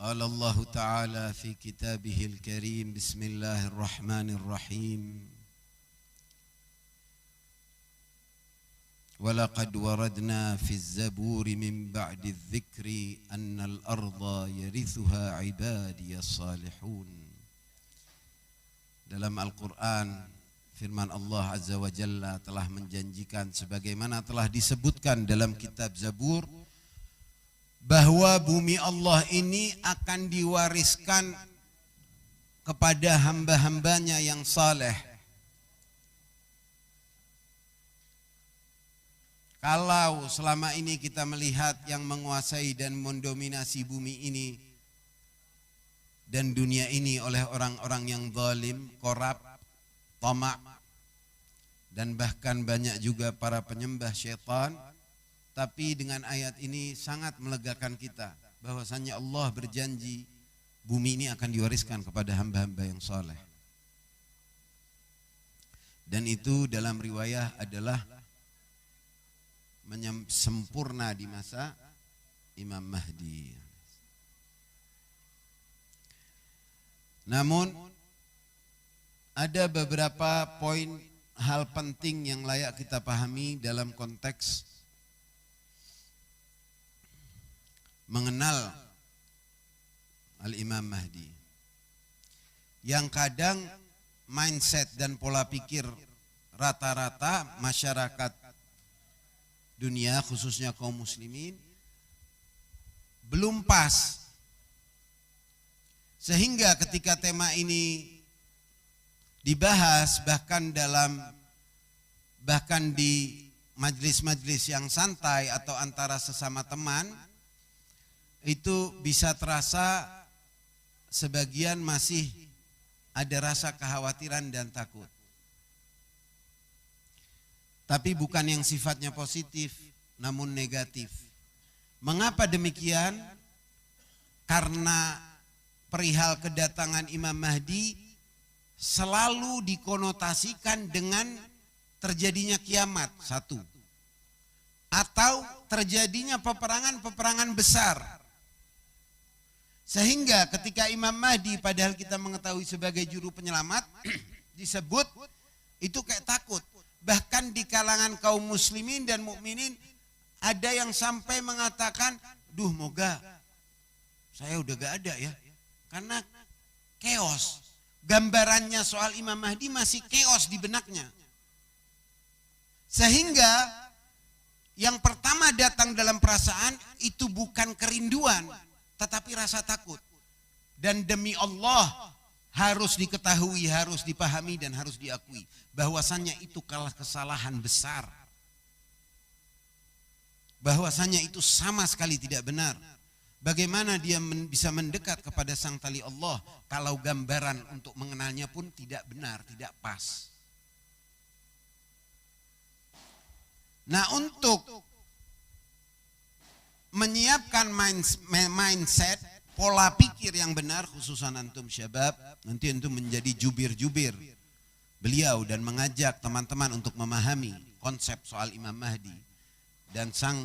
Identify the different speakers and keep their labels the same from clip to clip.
Speaker 1: قال الله تعالى في كتابه الكريم بسم الله الرحمن الرحيم ولقد وردنا في الزبور من بعد الذكر أن الأرض يرثها عبادي الصالحون. Dalam Al-Quran firman Allah Azza wa Jalla telah menjanjikan sebagaimana telah disebutkan dalam kitab Zabur bahwa bumi Allah ini akan diwariskan kepada hamba-hambanya yang saleh. Kalau selama ini kita melihat yang menguasai dan mendominasi bumi ini dan dunia ini oleh orang-orang yang zalim, korup, tamak, dan bahkan banyak juga para penyembah syaitan. Tapi dengan ayat ini sangat melegakan kita bahwasanya Allah berjanji bumi ini akan diwariskan kepada hamba-hamba yang saleh. Dan itu dalam riwayah adalah sempurna di masa Imam Mahdi. Namun ada beberapa poin hal penting yang layak kita pahami dalam konteks mengenal Al-Imam Mahdi. Yang kadang mindset dan pola pikir rata-rata masyarakat dunia khususnya kaum muslimin belum pas. Sehingga ketika tema ini dibahas bahkan di majlis-majlis yang santai atau antara sesama teman, itu bisa terasa sebagian masih ada rasa kekhawatiran dan takut. Tapi bukan yang sifatnya positif, namun negatif. Mengapa demikian? Karena perihal kedatangan Imam Mahdi selalu dikonotasikan dengan terjadinya kiamat, satu. Atau terjadinya peperangan-peperangan besar. Sehingga ketika Imam Mahdi padahal kita mengetahui sebagai juru penyelamat disebut itu kayak takut. Bahkan di kalangan kaum muslimin dan mukminin ada yang sampai mengatakan, "Duh, moga saya udah gak ada ya." Karena chaos. Gambarannya soal Imam Mahdi masih chaos di benaknya. Sehingga yang pertama datang dalam perasaan itu bukan kerinduan, tetapi rasa takut. Dan demi Allah harus diketahui, harus dipahami dan harus diakui bahwasannya itu kalah kesalahan besar. Bahwasannya itu sama sekali tidak benar. Bagaimana dia bisa mendekat kepada sang tali Allah kalau gambaran untuk mengenalnya pun tidak benar, tidak pas. Nah, untuk menyiapkan mindset, pola pikir yang benar, khususan antum syabab, nanti antum menjadi jubir-jubir beliau dan mengajak teman-teman untuk memahami konsep soal Imam Mahdi dan sang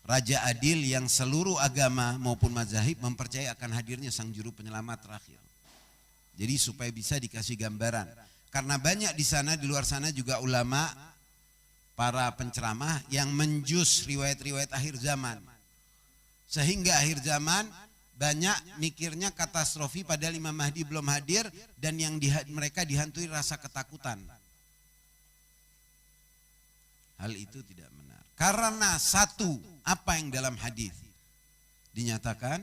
Speaker 1: Raja Adil yang seluruh agama maupun mazhab mempercayai akan hadirnya sang juru penyelamat terakhir. Jadi supaya bisa dikasih gambaran. Karena banyak di sana, di luar sana juga ulama, para penceramah yang menjus riwayat-riwayat akhir zaman. Sehingga akhir zaman banyak mikirnya katastrofi padahal Imam Mahdi belum hadir dan yang mereka dihantui rasa ketakutan. Hal itu tidak benar. Karena satu, apa yang dalam hadis dinyatakan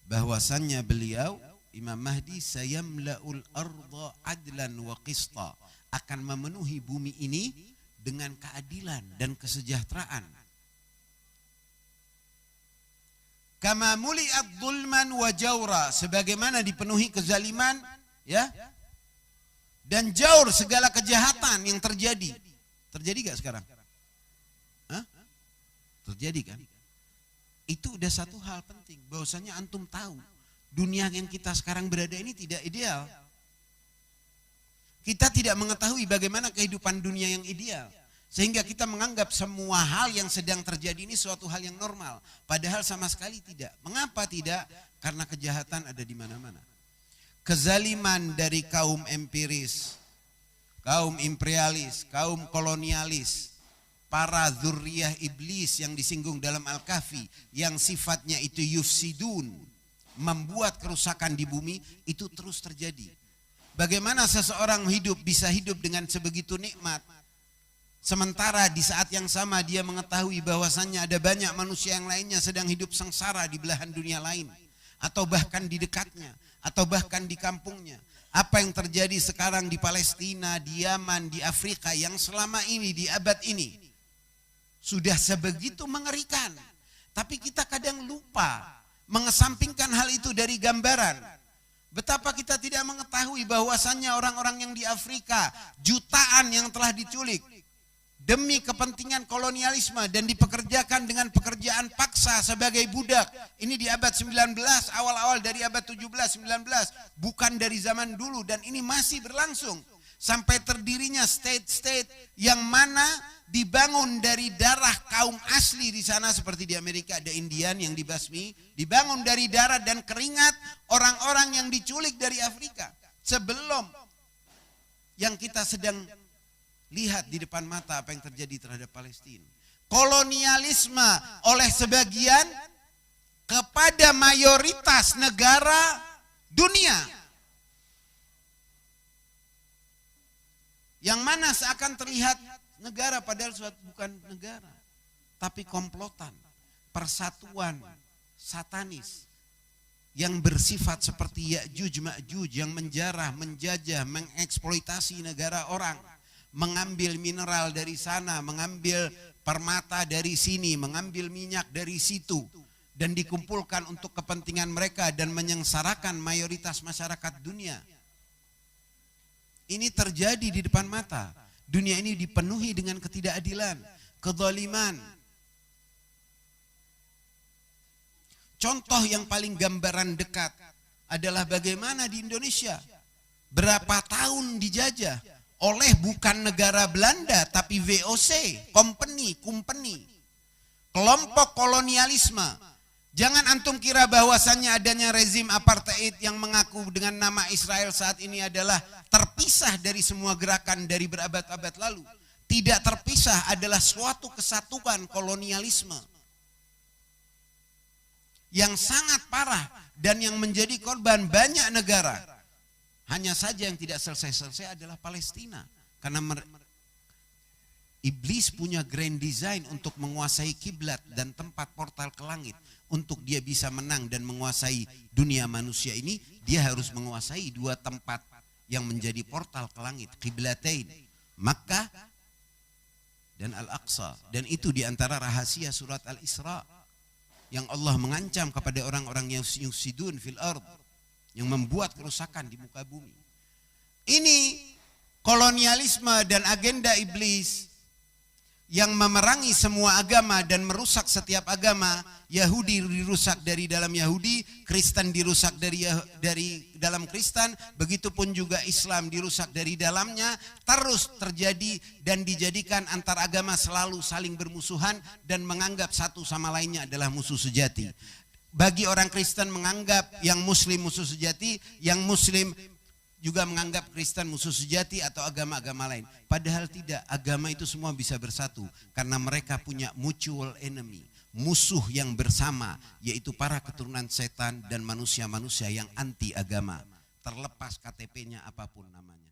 Speaker 1: bahwasannya beliau Imam Mahdi sayamla'ul arda adlan wa qista, akan memenuhi bumi ini dengan keadilan dan kesejahteraan. Kama muli'at dhulman wa jawra, sebagaimana dipenuhi kezaliman ya dan jaur, segala kejahatan yang terjadi. Terjadi gak sekarang? Hah? Terjadi kan? Itu udah satu hal penting, bahwasanya antum tahu dunia yang kita sekarang berada ini tidak ideal. Kita tidak mengetahui bagaimana kehidupan dunia yang ideal. Sehingga kita menganggap semua hal yang sedang terjadi ini suatu hal yang normal. Padahal sama sekali tidak. Mengapa tidak? Karena kejahatan ada di mana-mana. Kezaliman dari kaum empiris, kaum imperialis, kaum kolonialis, para dzurriyah iblis yang disinggung dalam Al-Kahfi, yang sifatnya itu yufsidun, membuat kerusakan di bumi, itu terus terjadi. Bagaimana seseorang bisa hidup dengan sebegitu nikmat, sementara di saat yang sama dia mengetahui bahwasannya ada banyak manusia yang lainnya sedang hidup sengsara di belahan dunia lain, atau bahkan di dekatnya, atau bahkan di kampungnya. Apa yang terjadi sekarang di Palestina, di Yaman, di Afrika, yang selama ini di abad ini sudah sebegitu mengerikan. Tapi kita kadang lupa mengesampingkan hal itu dari gambaran. Betapa kita tidak mengetahui bahwasannya orang-orang yang di Afrika, jutaan yang telah diculik demi kepentingan kolonialisme dan dipekerjakan dengan pekerjaan paksa sebagai budak. Ini di abad 19, awal-awal dari abad 17, 19, bukan dari zaman dulu, dan ini masih berlangsung. Sampai terdirinya state-state yang mana dibangun dari darah kaum asli di sana, seperti di Amerika ada Indian yang dibasmi, dibangun dari darah dan keringat orang-orang yang diculik dari Afrika. Sebelum yang kita sedang lihat di depan mata apa yang terjadi terhadap Palestina. Kolonialisme oleh sebagian kepada mayoritas negara dunia. Yang mana seakan terlihat negara padahal bukan negara. Tapi komplotan, persatuan satanis yang bersifat seperti Ya'juj Ma'juj yang menjarah, menjajah, mengeksploitasi negara orang. Mengambil mineral dari sana, mengambil permata dari sini, mengambil minyak dari situ, dan dikumpulkan untuk kepentingan mereka dan menyengsarakan mayoritas masyarakat dunia. Ini terjadi di depan mata. Dunia ini dipenuhi dengan ketidakadilan, kezaliman. Contoh yang paling gambaran dekat adalah bagaimana di Indonesia berapa tahun dijajah oleh bukan negara Belanda tapi VOC, company, kelompok kolonialisme. Jangan antum kira bahwasannya adanya rezim apartheid yang mengaku dengan nama Israel saat ini adalah terpisah dari semua gerakan dari berabad-abad lalu. Tidak terpisah, adalah suatu kesatuan kolonialisme yang sangat parah dan yang menjadi korban banyak negara. Hanya saja yang tidak selesai-selesai adalah Palestina. Karena iblis punya grand design untuk menguasai kiblat dan tempat portal ke langit. Untuk dia bisa menang dan menguasai dunia manusia ini, dia harus menguasai dua tempat yang menjadi portal ke langit. Qiblatain, Makkah dan Al-Aqsa. Dan itu diantara rahasia surat Al-Isra. Yang Allah mengancam kepada orang-orang yang yufsidun fil ard, yang membuat kerusakan di muka bumi. Ini kolonialisme dan agenda iblis yang memerangi semua agama dan merusak setiap agama. Yahudi dirusak dari dalam Yahudi, Kristen dirusak dari dalam Kristen, begitupun juga Islam dirusak dari dalamnya. Terus terjadi dan dijadikan antar agama selalu saling bermusuhan dan menganggap satu sama lainnya adalah musuh sejati. Bagi orang Kristen menganggap yang Muslim musuh sejati, yang Muslim juga menganggap Kristen musuh sejati atau agama-agama lain. Padahal tidak, agama itu semua bisa bersatu karena mereka punya mutual enemy, musuh yang bersama, yaitu para keturunan setan dan manusia-manusia yang anti agama, terlepas KTP-nya apapun namanya.